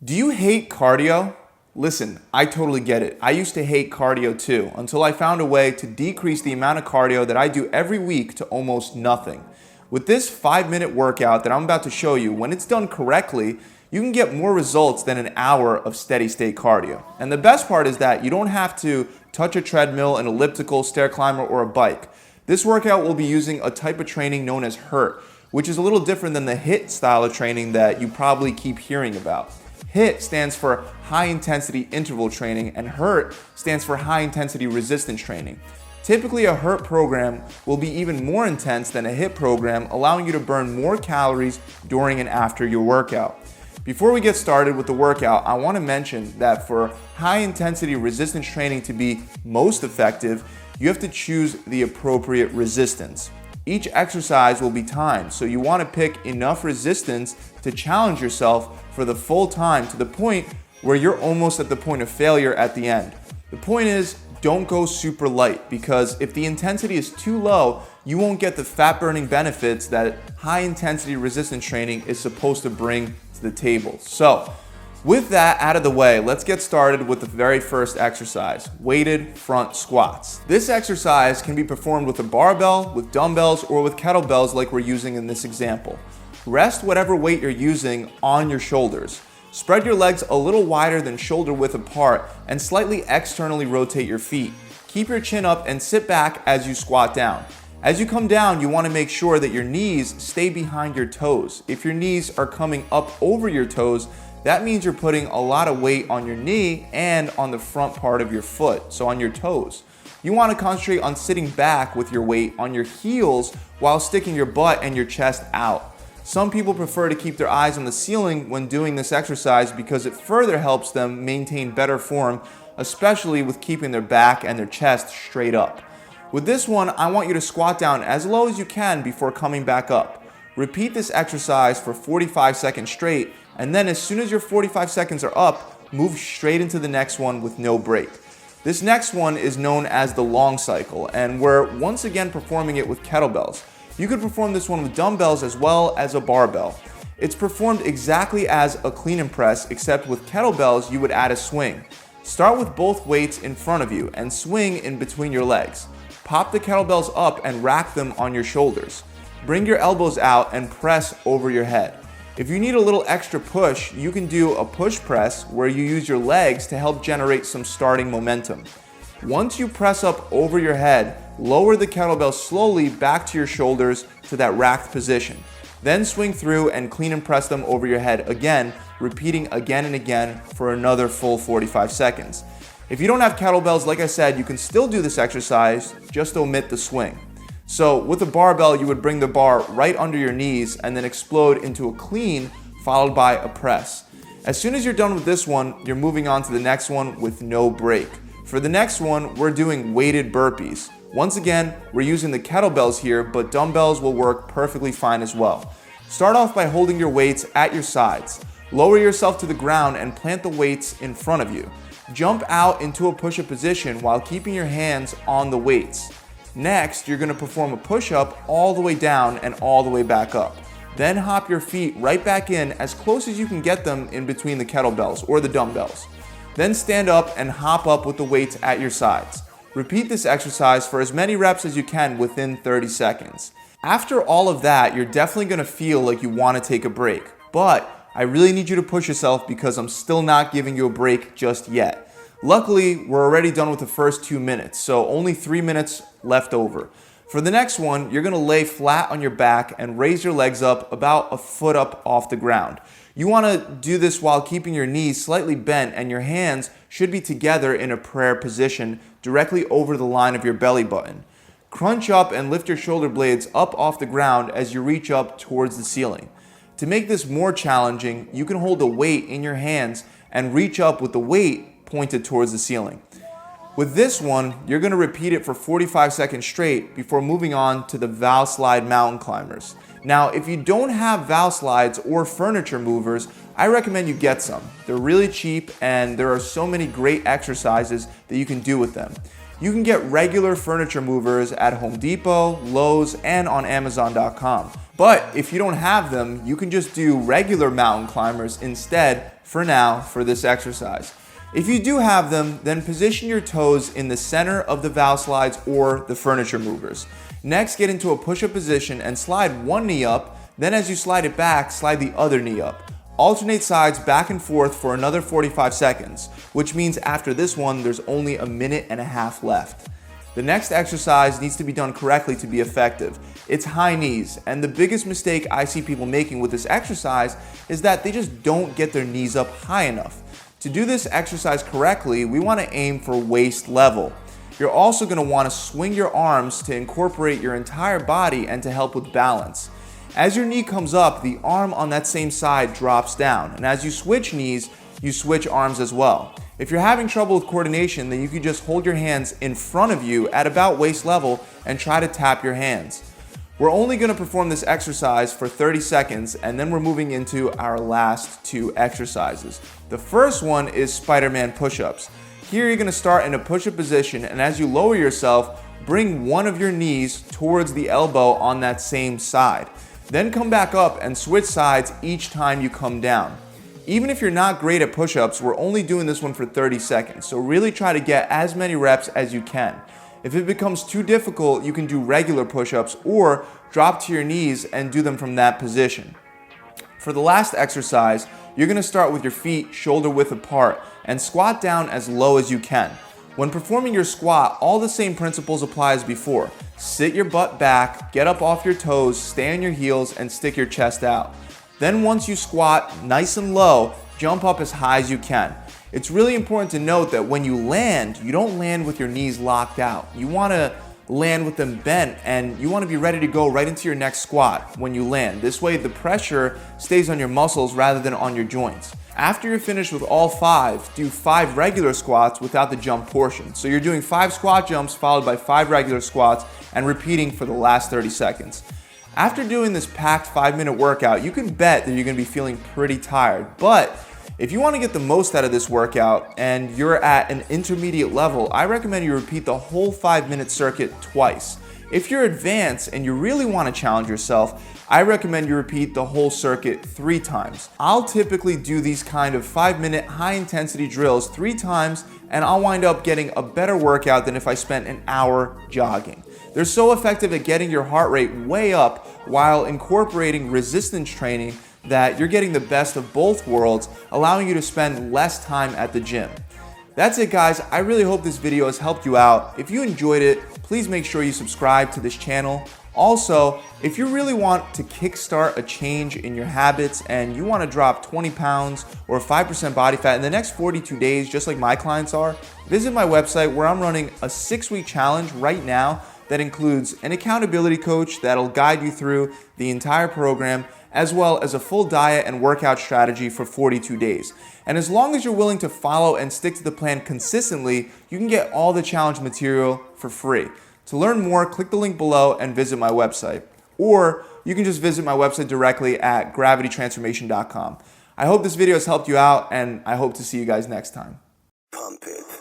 Do you hate cardio? Listen, I totally get it. I used to hate cardio too, until I found a way to decrease the amount of cardio that I do every week to almost nothing. With this 5-minute workout that I'm about to show you, when it's done correctly, you can get more results than an hour of steady state cardio. And the best part is that you don't have to touch a treadmill, an elliptical, stair climber, or a bike. This workout will be using a type of training known as Hirt, which is a little different than the Hiit style of training that you probably keep hearing about. Hiit stands for high intensity interval training and Hirt stands for high intensity resistance training. Typically a Hirt program will be even more intense than a Hiit program, allowing you to burn more calories during and after your workout. Before we get started with the workout, I want to mention that for high intensity resistance training to be most effective, you have to choose the appropriate resistance. Each exercise will be timed, so you want to pick enough resistance to challenge yourself for the full time to the point where you're almost at the point of failure at the end. The point is, don't go super light, because if the intensity is too low, you won't get the fat burning benefits that high intensity resistance training is supposed to bring to the table. So, with that out of the way, let's get started with the very first exercise, weighted front squats. This exercise can be performed with a barbell, with dumbbells, or with kettlebells like we're using in this example. Rest whatever weight you're using on your shoulders. Spread your legs a little wider than shoulder width apart and slightly externally rotate your feet. Keep your chin up and sit back as you squat down. As you come down, you want to make sure that your knees stay behind your toes. If your knees are coming up over your toes, that means you're putting a lot of weight on your knee and on the front part of your foot, so on your toes. You want to concentrate on sitting back with your weight on your heels while sticking your butt and your chest out. Some people prefer to keep their eyes on the ceiling when doing this exercise because it further helps them maintain better form, especially with keeping their back and their chest straight up. With this one, I want you to squat down as low as you can before coming back up. Repeat this exercise for 45 seconds straight, and then as soon as your 45 seconds are up, move straight into the next one with no break. This next one is known as the long cycle, and we're once again performing it with kettlebells. You could perform this one with dumbbells as well as a barbell. It's performed exactly as a clean and press, except with kettlebells you would add a swing. Start with both weights in front of you and swing in between your legs. Pop the kettlebells up and rack them on your shoulders. Bring your elbows out and press over your head. If you need a little extra push, you can do a push press where you use your legs to help generate some starting momentum. Once you press up over your head, lower the kettlebell slowly back to your shoulders to that racked position. Then swing through and clean and press them over your head again, repeating again and again for another full 45 seconds. If you don't have kettlebells, like I said, you can still do this exercise, just omit the swing. So with a barbell, you would bring the bar right under your knees and then explode into a clean followed by a press. As soon as you're done with this one, you're moving on to the next one with no break. For the next one, we're doing weighted burpees. Once again, we're using the kettlebells here, but dumbbells will work perfectly fine as well. Start off by holding your weights at your sides. Lower yourself to the ground and plant the weights in front of you. Jump out into a push-up position while keeping your hands on the weights. Next, you're going to perform a push-up all the way down and all the way back up. Then hop your feet right back in as close as you can get them in between the kettlebells or the dumbbells. Then stand up and hop up with the weights at your sides. Repeat this exercise for as many reps as you can within 30 seconds. After all of that, you're definitely going to feel like you want to take a break, but I really need you to push yourself because I'm still not giving you a break just yet. Luckily, we're already done with the first 2 minutes, so only 3 minutes left over. For the next one, you're going to lay flat on your back and raise your legs up about a foot up off the ground. You want to do this while keeping your knees slightly bent and your hands should be together in a prayer position directly over the line of your belly button. Crunch up and lift your shoulder blades up off the ground as you reach up towards the ceiling. To make this more challenging, you can hold a weight in your hands and reach up with the weight pointed towards the ceiling. With this one, you're going to repeat it for 45 seconds straight before moving on to the valve slide mountain climbers. Now, if you don't have valve slides or furniture movers, I recommend you get some. They're really cheap and there are so many great exercises that you can do with them. You can get regular furniture movers at Home Depot, Lowe's, and on Amazon.com. But if you don't have them, you can just do regular mountain climbers instead for now for this exercise. If you do have them, then position your toes in the center of the valve slides or the furniture movers. Next, get into a push-up position and slide one knee up. Then as you slide it back, slide the other knee up. Alternate sides back and forth for another 45 seconds, which means after this one, there's only a minute and a half left. The next exercise needs to be done correctly to be effective. It's high knees, and the biggest mistake I see people making with this exercise is that they just don't get their knees up high enough. To do this exercise correctly, we want to aim for waist level. You're also going to want to swing your arms to incorporate your entire body and to help with balance. As your knee comes up, the arm on that same side drops down, and as you switch knees, you switch arms as well. If you're having trouble with coordination, then you can just hold your hands in front of you at about waist level and try to tap your hands. We're only going to perform this exercise for 30 seconds, and then we're moving into our last two exercises. The first one is Spiderman Pushups. Here you're going to start in a push-up position, and as you lower yourself, bring one of your knees towards the elbow on that same side. Then come back up and switch sides each time you come down. Even if you're not great at push-ups, we're only doing this one for 30 seconds, so really try to get as many reps as you can. If it becomes too difficult, you can do regular push-ups or drop to your knees and do them from that position. For the last exercise, you're going to start with your feet shoulder width apart and squat down as low as you can. When performing your squat, all the same principles apply as before. Sit your butt back, get up off your toes, stay on your heels, and stick your chest out. Then once you squat nice and low, jump up as high as you can. It's really important to note that when you land, you don't land with your knees locked out. You want to land with them bent, and you want to be ready to go right into your next squat when you land. This way the pressure stays on your muscles rather than on your joints. After you're finished with all 5, do 5 regular squats without the jump portion. So you're doing 5 squat jumps followed by 5 regular squats and repeating for the last 30 seconds. After doing this packed 5-minute workout, you can bet that you're going to be feeling pretty tired. But if you want to get the most out of this workout and you're at an intermediate level, I recommend you repeat the whole 5-minute circuit twice. If you're advanced and you really want to challenge yourself, I recommend you repeat the whole circuit 3 times. I'll typically do these kind of 5-minute high-intensity drills 3 times, and I'll wind up getting a better workout than if I spent an hour jogging. They're so effective at getting your heart rate way up while incorporating resistance training that you're getting the best of both worlds, allowing you to spend less time at the gym. That's it, guys. I really hope this video has helped you out. If you enjoyed it, please make sure you subscribe to this channel. Also, if you really want to kickstart a change in your habits and you want to drop 20 pounds or 5% body fat in the next 42 days, just like my clients are, visit my website where I'm running a 6-week challenge right now that includes an accountability coach that'll guide you through the entire program, as well as a full diet and workout strategy for 42 days. And as long as you're willing to follow and stick to the plan consistently, you can get all the challenge material for free. To learn more, click the link below and visit my website. Or you can just visit my website directly at gravitytransformation.com. I hope this video has helped you out, and I hope to see you guys next time. Pump it.